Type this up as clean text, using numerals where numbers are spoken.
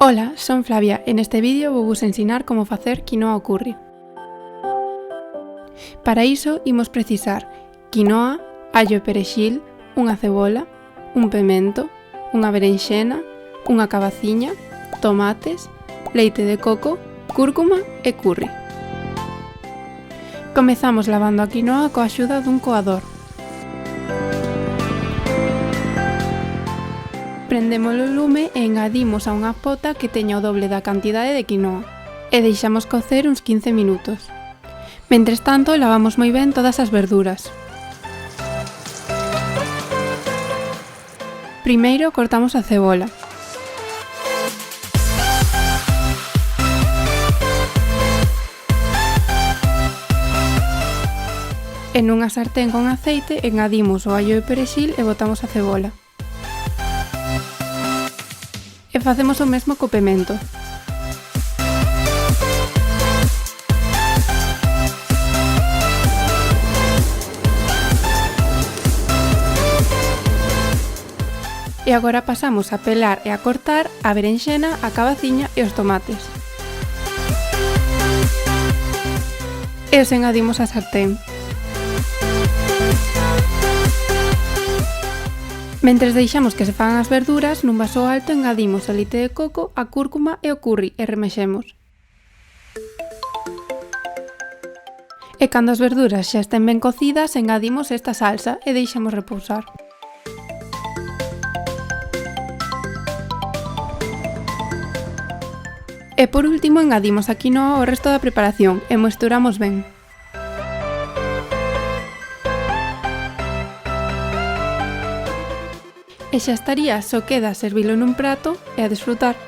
Ola, son Flavia e neste vídeo vou vos ensinar como facer quinoa ao curry. Para iso imos precisar quinoa, allo e perexil, unha cebola, un pemento, unha berenxena, unha cabaciña, tomates, leite de coco, cúrcuma e curry. Comezamos lavando a quinoa coa axuda dun coador. Prendemos o lume e engadimos a unha pota que teña o doble da cantidade de quinoa e deixamos cocer uns 15 minutos. Mentres tanto, lavamos moi ben todas as verduras. Primeiro cortamos a cebola. En unha sartén con aceite engadimos o allo e perexil e botamos a cebola. E facemos o mesmo co pemento. E agora pasamos a pelar e a cortar a berenxena, a cabaciña e os tomates. E os engadimos á sartén. Mentres deixamos que se fagan as verduras, nun vaso alto engadimos o leite de coco, a cúrcuma e o curry e remexemos. E cando as verduras xa estén ben cocidas, engadimos esta salsa e deixamos repousar. E por último engadimos a quinoa ao resto da preparación e mesturamos ben. E xa estaría, só queda servilo nun prato e a desfrutar.